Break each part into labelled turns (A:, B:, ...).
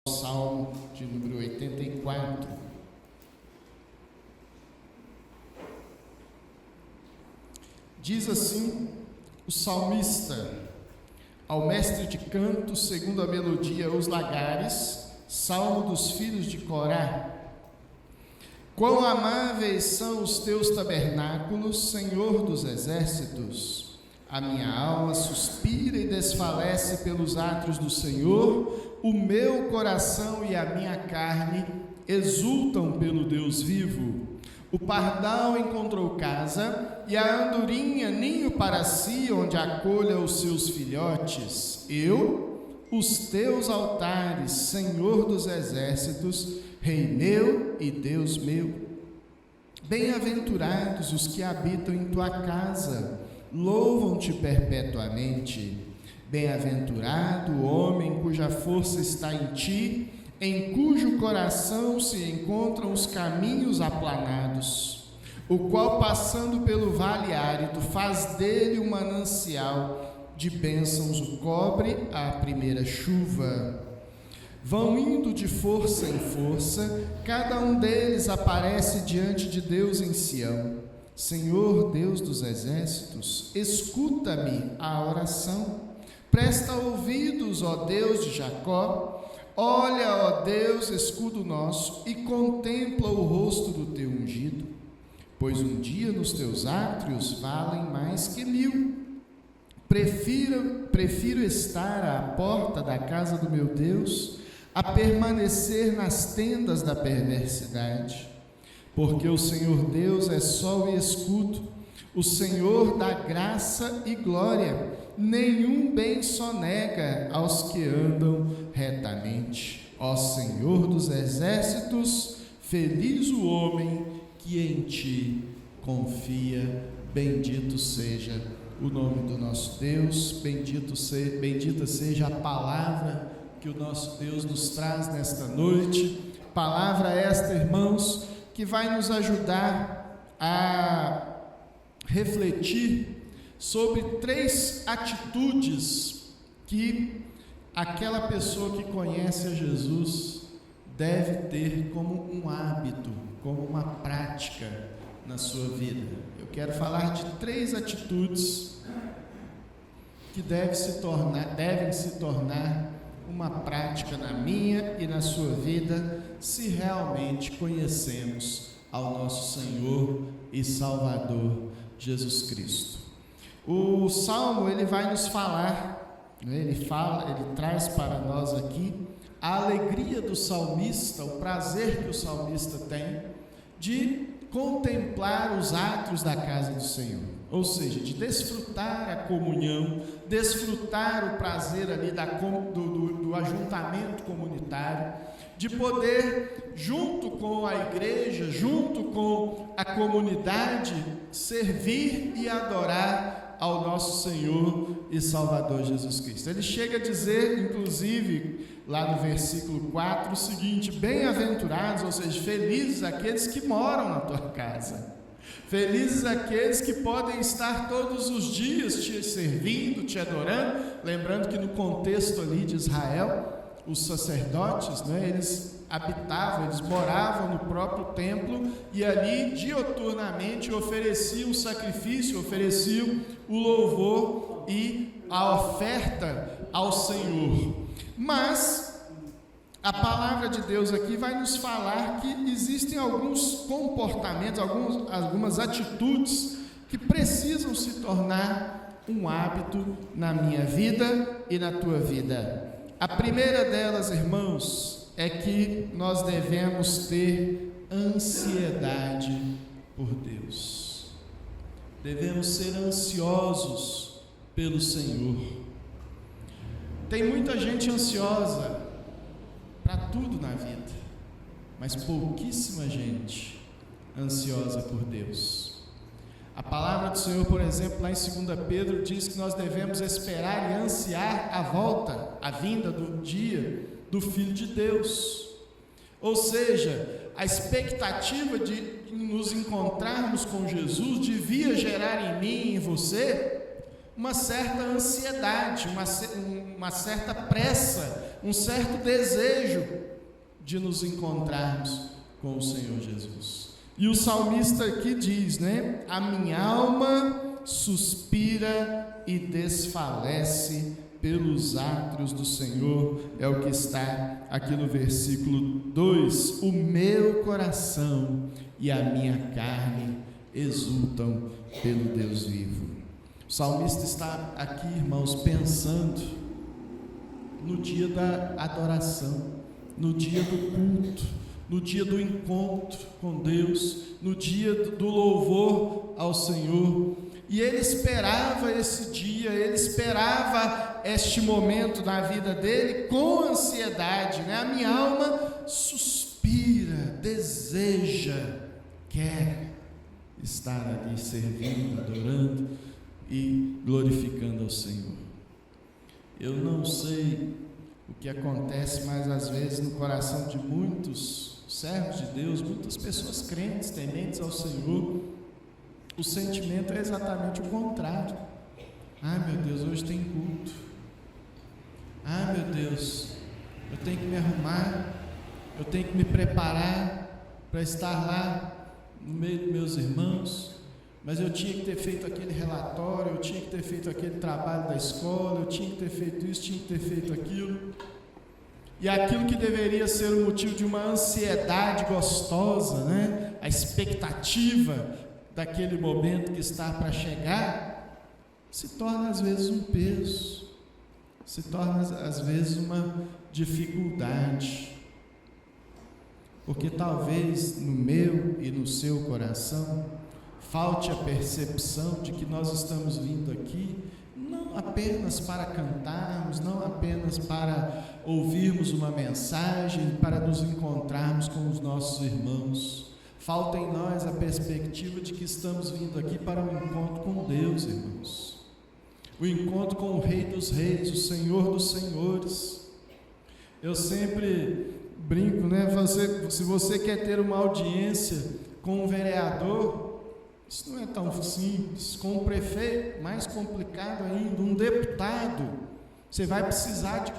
A: Salmo de número 84. Diz assim o salmista ao mestre de canto, segundo a melodia Os Lagares, salmo dos filhos de Corá: Quão amáveis são os teus tabernáculos, Senhor dos exércitos! A minha alma suspira e desfalece pelos átrios do Senhor, o meu coração e a minha carne exultam pelo Deus vivo. O pardal encontrou casa e a andorinha ninho para si, onde acolha os seus filhotes. Eu, os teus altares, Senhor dos exércitos, Rei meu e Deus meu. Bem-aventurados os que habitam em tua casa, louvam-te perpetuamente. Bem-aventurado o homem cuja força está em ti, em cujo coração se encontram os caminhos aplanados, o qual, passando pelo vale árido, faz dele um manancial de bênçãos, o cobre à primeira chuva. Vão indo de força em força, cada um deles aparece diante de Deus em Sião. Senhor Deus dos exércitos, escuta-me a oração. Presta ouvidos, ó Deus de Jacó. Olha, ó Deus, escudo nosso, e contempla o rosto do teu ungido. Pois um dia nos teus átrios valem mais que 1000. Prefiro estar à porta da casa do meu Deus, a permanecer nas tendas da perversidade. Porque o Senhor Deus é sol e escudo, o Senhor dá graça e glória, nenhum bem sonega aos que andam retamente. Ó Senhor dos exércitos, feliz o homem que em ti confia. Bendito seja o nome do nosso Deus, bendita seja a palavra que o nosso Deus nos traz nesta noite. Palavra esta, irmãos, que vai nos ajudar a refletir sobre 3 atitudes que aquela pessoa que conhece a Jesus deve ter como um hábito, como uma prática na sua vida. Eu quero falar de 3 atitudes que devem se tornar uma prática na minha e na sua vida, se realmente conhecemos ao nosso Senhor e Salvador Jesus Cristo. O Salmo, ele vai nos falar, ele traz para nós aqui a alegria do salmista, o prazer que o salmista tem de contemplar os átrios da casa do Senhor, ou seja, de desfrutar a comunhão, desfrutar o prazer ali do ajuntamento comunitário, de poder, junto com a igreja, junto com a comunidade, servir e adorar ao nosso Senhor e Salvador Jesus Cristo. Ele chega a dizer, inclusive, lá no versículo 4, o seguinte: bem-aventurados, ou seja, felizes aqueles que moram na tua casa. Felizes aqueles que podem estar todos os dias te servindo, te adorando. Lembrando que no contexto ali de Israel, os sacerdotes, eles habitavam, eles moravam no próprio templo e ali dioturnamente ofereciam o sacrifício, ofereciam o louvor e a oferta ao Senhor. Mas a palavra de Deus aqui vai nos falar que existem alguns comportamentos, algumas atitudes que precisam se tornar um hábito na minha vida e na tua vida. A primeira delas, irmãos, é que nós devemos ter ansiedade por Deus. Devemos ser ansiosos pelo Senhor. Tem muita gente ansiosa para tudo na vida, mas pouquíssima gente ansiosa por Deus. A palavra do Senhor, por exemplo, lá em 2 Pedro, diz que nós devemos esperar e ansiar a vinda do dia do Filho de Deus. Ou seja, a expectativa de nos encontrarmos com Jesus devia gerar em mim e em você uma certa ansiedade, uma certa pressa, um certo desejo de nos encontrarmos com o Senhor Jesus. E o salmista aqui diz, né? A minha alma suspira e desfalece pelos átrios do Senhor, é o que está aqui no versículo 2. O meu coração e a minha carne exultam pelo Deus vivo. O salmista está aqui, irmãos, pensando no dia da adoração, no dia do culto, no dia do encontro com Deus, no dia do louvor ao Senhor. E ele esperava esse dia, ele esperava este momento na vida dele com ansiedade, né? A minha alma suspira, deseja, quer estar ali servindo, adorando e glorificando ao Senhor. Eu não sei o que acontece, mas às vezes no coração de muitos servos de Deus, muitas pessoas crentes, tementes ao Senhor, o sentimento é exatamente o contrário. Ah, meu Deus, hoje tem culto. Ah, meu Deus, eu tenho que me arrumar, eu tenho que me preparar para estar lá no meio dos meus irmãos, mas eu tinha que ter feito aquele relatório, eu tinha que ter feito aquele trabalho da escola, eu tinha que ter feito isso, tinha que ter feito aquilo. E aquilo que deveria ser o motivo de uma ansiedade gostosa, né? A expectativa daquele momento que está para chegar, se torna às vezes um peso, se torna às vezes uma dificuldade, porque talvez no meu e no seu coração falte a percepção de que nós estamos vindo aqui não apenas para cantarmos, não apenas para ouvirmos uma mensagem, para nos encontrarmos com os nossos irmãos. Falta em nós a perspectiva de que estamos vindo aqui para um encontro com Deus, irmãos. O encontro com o Rei dos Reis, o Senhor dos Senhores. Eu sempre brinco, né? Se você quer ter uma audiência com um vereador, isso não é tão simples. Com um prefeito, mais complicado ainda, um deputado. Você vai precisar de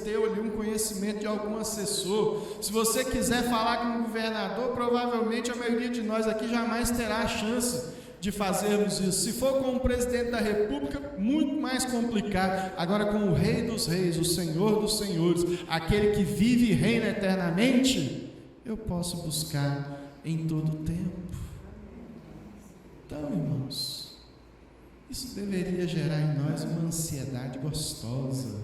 A: ter ali um conhecimento de algum assessor. Se você quiser falar com um governador, provavelmente a maioria de nós aqui jamais terá a chance de fazermos isso. Se for com o presidente da República, muito mais complicado. Agora com o Rei dos Reis, o Senhor dos Senhores, aquele que vive e reina eternamente, eu posso buscar em todo o tempo. Então, irmãos, isso deveria gerar em nós uma ansiedade gostosa,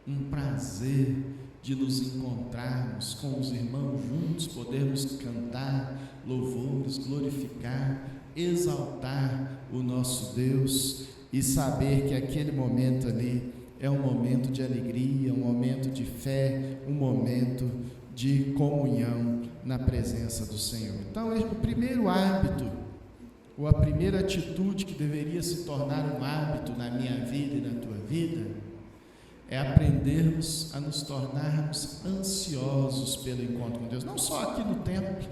A: um prazer de nos encontrarmos com os irmãos juntos, podermos cantar louvores, glorificar, exaltar o nosso Deus e saber que aquele momento ali é um momento de alegria, um momento de fé, um momento de comunhão na presença do Senhor. Então, o primeiro hábito, ou a primeira atitude que deveria se tornar um hábito na minha vida e na tua vida, é aprendermos a nos tornarmos ansiosos pelo encontro com Deus, não só aqui no templo,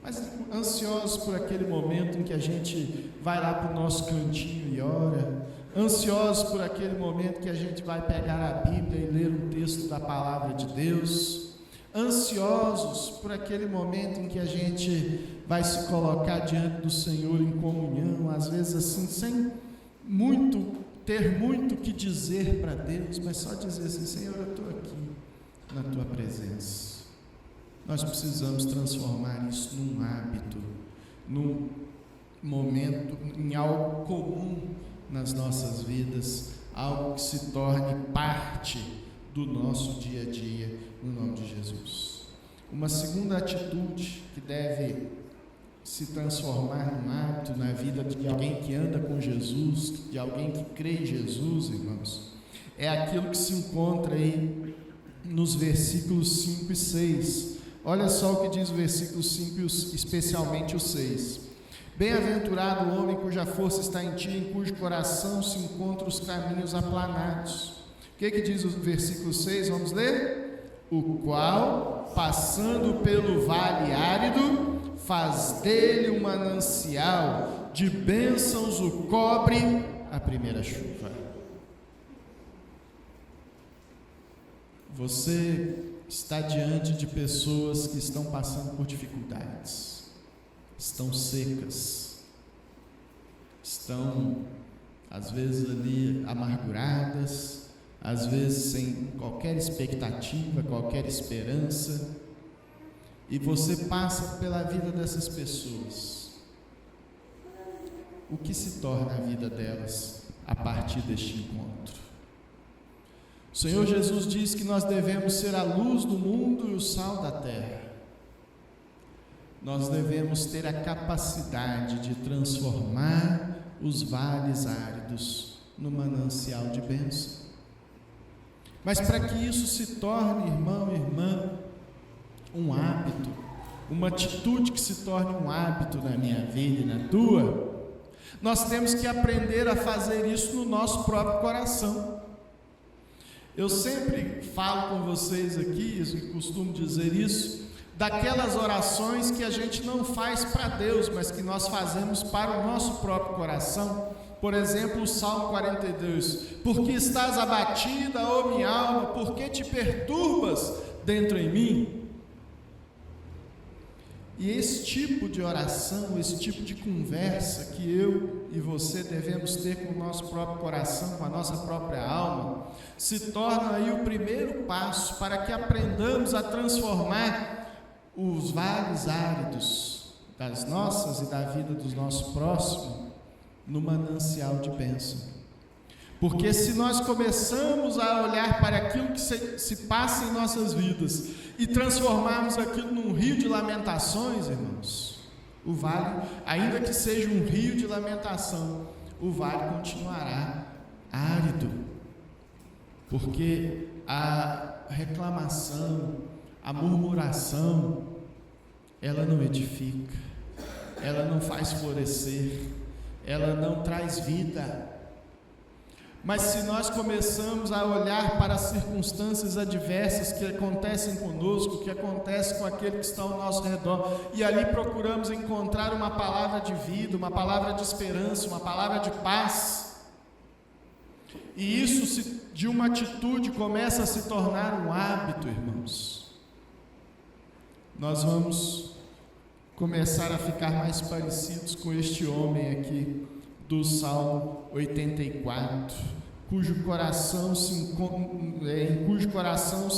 A: mas ansiosos por aquele momento em que a gente vai lá para o nosso cantinho e ora, ansiosos por aquele momento que a gente vai pegar a Bíblia e ler um texto da palavra de Deus, ansiosos por aquele momento em que a gente vai se colocar diante do Senhor em comunhão, às vezes assim, sem ter muito o que dizer para Deus, mas só dizer assim: Senhor, eu estou aqui na Tua presença. Nós precisamos transformar isso num hábito, num momento, em algo comum nas nossas vidas, algo que se torne parte do nosso dia a dia, no nome de Jesus. Uma segunda atitude que deve se transformar num hábito na vida de alguém que anda com Jesus, de alguém que crê em Jesus, irmãos, é aquilo que se encontra aí nos versículos 5 e 6. Olha só o que diz o versículo 5, especialmente o 6. Bem-aventurado o homem cuja força está em ti, em cujo coração se encontram os caminhos aplanados. O que diz o versículo 6? Vamos ler? O qual, passando pelo vale árido, faz dele um manancial, de bênçãos o cobre a primeira chuva. você está diante de pessoas que estão passando por dificuldades, estão secas, estão às vezes ali amarguradas, às vezes sem qualquer expectativa, qualquer esperança, e você passa pela vida dessas pessoas. O que se torna a vida delas a partir deste encontro? O Senhor Jesus diz que nós devemos ser a luz do mundo e o sal da terra. Nós devemos ter a capacidade de transformar os vales áridos no manancial de bênção. Mas para que isso se torne, irmão e irmã, um hábito, uma atitude que se torne um hábito na minha vida e na tua, nós temos que aprender a fazer isso no nosso próprio coração. Eu sempre falo com vocês aqui, e costumo dizer isso, daquelas orações que a gente não faz para Deus, mas que nós fazemos para o nosso próprio coração. Por exemplo, o Salmo 42: Por que estás abatida, ó minha alma? Por que te perturbas dentro em mim? E esse tipo de oração, esse tipo de conversa que eu e você devemos ter com o nosso próprio coração, com a nossa própria alma, se torna aí o primeiro passo para que aprendamos a transformar os vales áridos das nossas e da vida do nosso próximo no manancial de bênção. Porque se nós começamos a olhar para aquilo que se passa em nossas vidas e transformarmos aquilo num rio de lamentações, irmãos, o vale, ainda que seja um rio de lamentação, o vale continuará árido, porque a reclamação, a murmuração, ela não edifica, ela não faz florescer, ela não traz vida. Mas se nós começamos a olhar para as circunstâncias adversas que acontecem conosco, que acontecem com aquele que está ao nosso redor, e ali procuramos encontrar uma palavra de vida, uma palavra de esperança, uma palavra de paz, e isso de uma atitude começa a se tornar um hábito, irmãos, nós vamos começar a ficar mais parecidos com este homem aqui do Salmo 84, em cujo coração se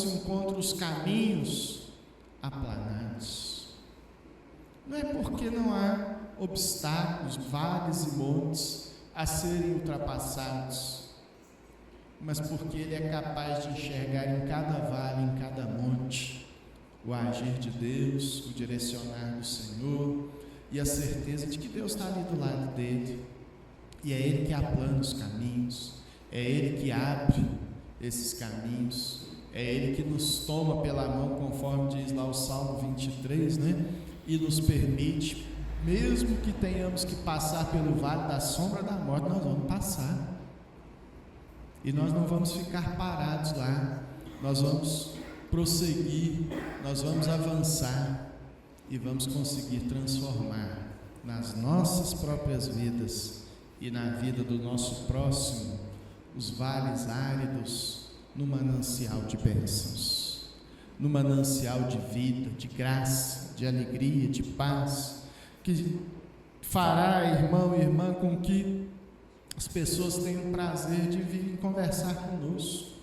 A: encontram os caminhos aplanados. Não é porque não há obstáculos, vales e montes a serem ultrapassados, mas porque ele é capaz de enxergar em cada vale, em cada monte, o agir de Deus, o direcionar do Senhor e a certeza de que Deus está ali do lado dele. E é Ele que aplana os caminhos, é Ele que abre esses caminhos, é Ele que nos toma pela mão, conforme diz lá o Salmo 23, né? E nos permite, mesmo que tenhamos que passar pelo vale da sombra da morte, nós vamos passar. E nós não vamos ficar parados lá, nós vamos prosseguir, nós vamos avançar e vamos conseguir transformar nas nossas próprias vidas e na vida do nosso próximo os vales áridos no manancial de bênçãos, no manancial de vida, de graça, de alegria, de paz, que fará, irmão e irmã, com que as pessoas tenham prazer de vir conversar conosco,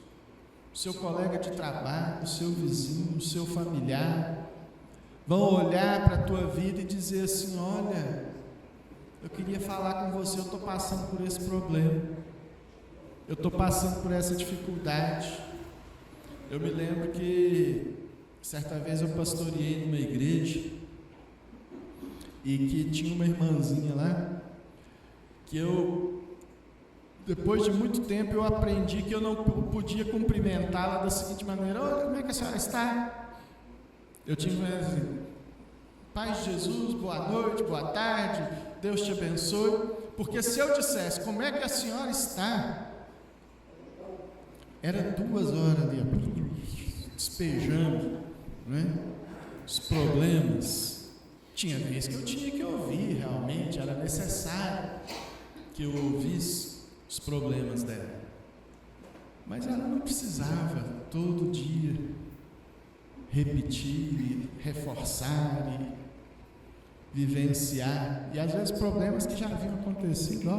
A: o seu colega de trabalho, o seu vizinho, o seu familiar, vão olhar para a tua vida e dizer assim: olha, eu queria falar com você, eu estou passando por esse problema, eu estou passando por essa dificuldade. Eu me lembro que certa vez eu pastoreei numa igreja e que tinha uma irmãzinha lá, que depois de muito tempo eu aprendi que eu não podia cumprimentá-la da seguinte maneira: olha, como é que a senhora está? Eu tinha assim: paz de Jesus, boa noite, boa tarde, Deus te abençoe. Porque se eu dissesse como é que a senhora está, era 2 horas ali, despejando, né, os problemas. Tinha vez que eu tinha que ouvir, realmente era necessário que eu ouvisse os problemas dela, mas ela não precisava todo dia repetir, e reforçar e vivenciar, e às vezes problemas que já haviam acontecido,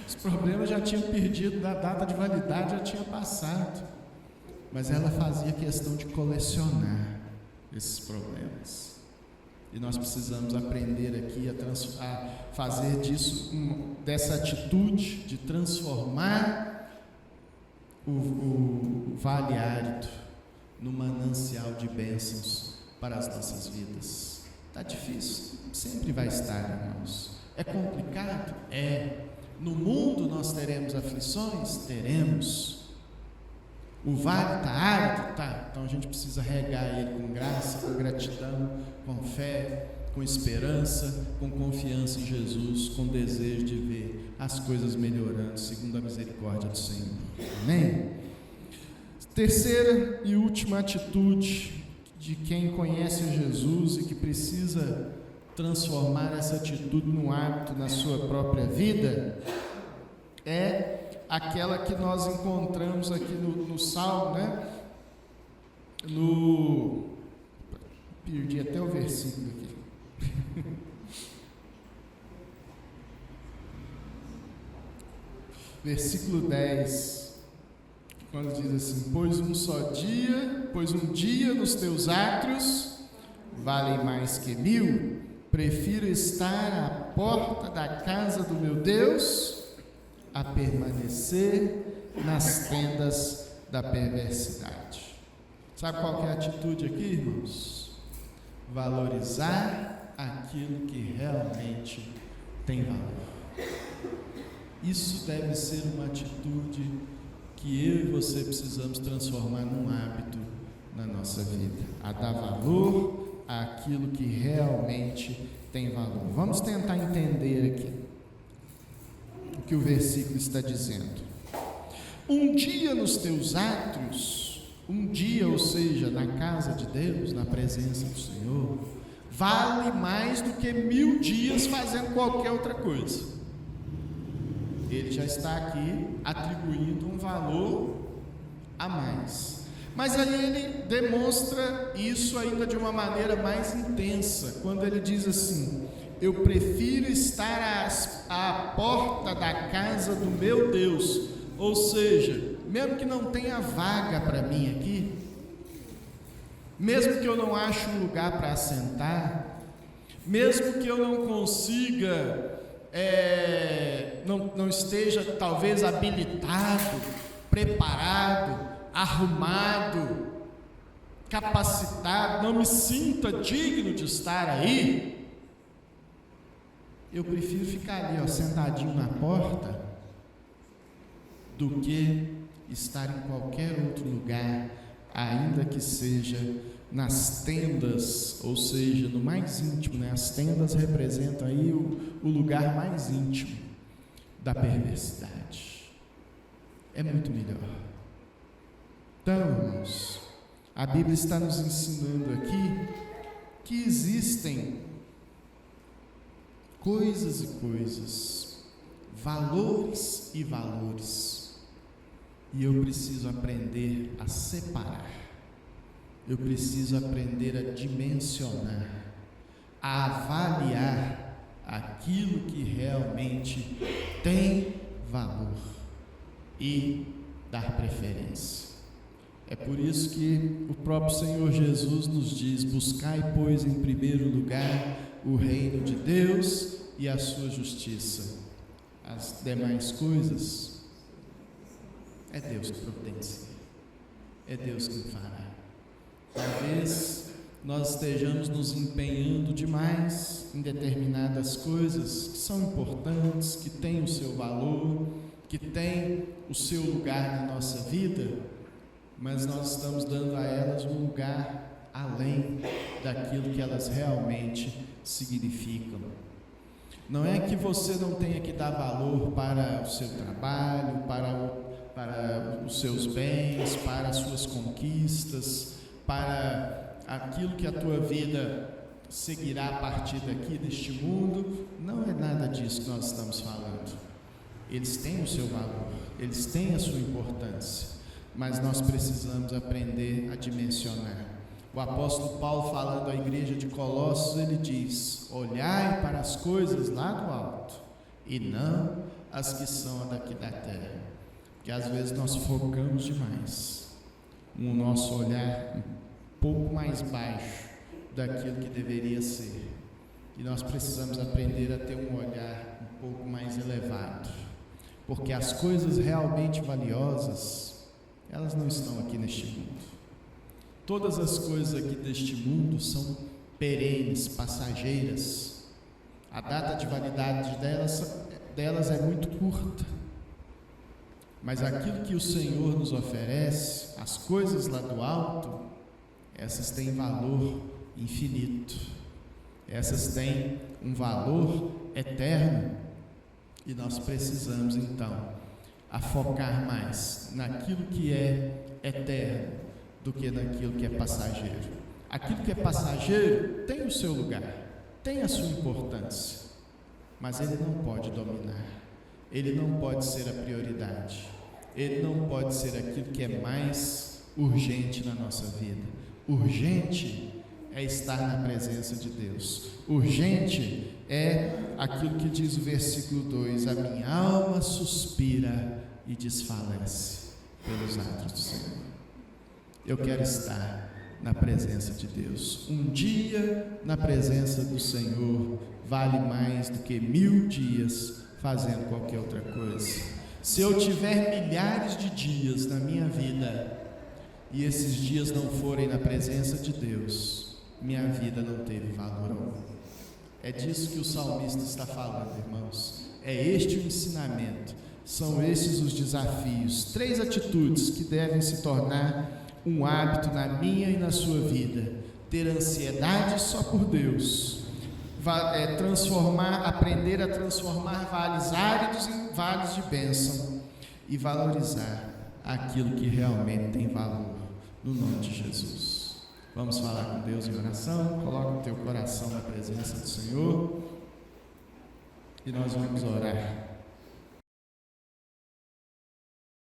A: os problemas já tinham perdido da data de validade, já tinha passado, mas ela fazia questão de colecionar esses problemas. E nós precisamos aprender aqui a fazer dessa atitude de transformar o vale árido no manancial de bênçãos para as nossas vidas. Está difícil? Sempre vai estar, irmãos. É complicado? É. No mundo nós teremos aflições? Teremos. O vale está árido? Tá. Então a gente precisa regar ele com graça, com gratidão, com fé, com esperança, com confiança em Jesus, com desejo de ver as coisas melhorando segundo a misericórdia do Senhor. Amém? Terceira e última atitude de quem conhece Jesus e que precisa transformar essa atitude num hábito na sua própria vida é aquela que nós encontramos aqui no Salmo, né? Perdi até o versículo aqui. Versículo 10, quando diz assim: pois um dia nos teus átrios valem mais que 1000, prefiro estar à porta da casa do meu Deus a permanecer nas tendas da perversidade. Sabe qual que é a atitude aqui, irmãos? Valorizar aquilo que realmente tem valor. Isso deve ser uma atitude que eu e você precisamos transformar num hábito na nossa vida, a dar valor àquilo que realmente tem valor. Vamos tentar entender aqui o que o versículo está dizendo. Um dia nos teus átrios, um dia, ou seja, na casa de Deus, na presença do Senhor, vale mais do que 1000 dias fazendo qualquer outra coisa. Ele já está aqui atribuindo um valor a mais. Mas aí ele demonstra isso ainda de uma maneira mais intensa, quando ele diz assim: eu prefiro estar à porta da casa do meu Deus. Ou seja, mesmo que não tenha vaga para mim aqui, mesmo que eu não ache um lugar para assentar, mesmo que eu não consiga, não esteja talvez habilitado, preparado, arrumado, capacitado, não me sinta digno de estar aí, eu prefiro ficar ali, sentadinho na porta, do que estar em qualquer outro lugar, ainda que seja nas tendas, ou seja, no mais íntimo, né? As tendas representam aí o lugar mais íntimo da perversidade. É muito melhor. Então, irmãos, a Bíblia está nos ensinando aqui que existem coisas e coisas, valores e valores, e eu preciso aprender a separar, eu preciso aprender a dimensionar, a avaliar aquilo que realmente tem valor e dar preferência. É por isso que o próprio Senhor Jesus nos diz: buscai, pois, em primeiro lugar o reino de Deus e a sua justiça. As demais coisas é Deus que providencia, é Deus que fará. Talvez nós estejamos nos empenhando demais em determinadas coisas que são importantes, que têm o seu valor, que têm o seu lugar na nossa vida, mas nós estamos dando a elas um lugar além daquilo que elas realmente significam. Não é que você não tenha que dar valor para o seu trabalho, para os seus bens, para as suas conquistas, para aquilo que a tua vida seguirá a partir daqui, deste mundo. Não é nada disso que nós estamos falando. Eles têm o seu valor, eles têm a sua importância, mas nós precisamos aprender a dimensionar. O apóstolo Paulo, falando à igreja de Colossos, ele diz: olhai para as coisas lá do alto e não as que são daqui da terra, porque às vezes nós focamos demais o nosso olhar um pouco mais baixo daquilo que deveria ser, e nós precisamos aprender a ter um olhar um pouco mais elevado, porque as coisas realmente valiosas, elas não estão aqui neste mundo. Todas as coisas aqui deste mundo são perenes, passageiras. A data de validade delas é muito curta. Mas aquilo que o Senhor nos oferece, as coisas lá do alto, essas têm valor infinito. Essas têm um valor eterno. E nós precisamos, então, focar mais naquilo que é eterno do que naquilo que é passageiro. Aquilo que é passageiro tem o seu lugar, tem a sua importância, mas ele não pode dominar, ele não pode ser a prioridade, ele não pode ser aquilo que é mais urgente na nossa vida. Urgente é estar na presença de Deus. Urgente é aquilo que diz o versículo 2: a minha alma suspira e desfalece pelos atos do Senhor. Eu quero estar na presença de Deus. Um dia na presença do Senhor vale mais do que 1000 dias fazendo qualquer outra coisa. Se eu tiver milhares de dias na minha vida e esses dias não forem na presença de Deus, minha vida não teve valor algum. É disso que o salmista está falando, irmãos. É este o ensinamento, são esses os desafios. 3 atitudes que devem se tornar um hábito na minha e na sua vida: ter ansiedade só por Deus, aprender a transformar vales áridos em vales de bênção e valorizar aquilo que realmente tem valor, no nome de Jesus. Vamos falar com Deus em oração. Coloca o teu coração na presença do Senhor e nós vamos orar.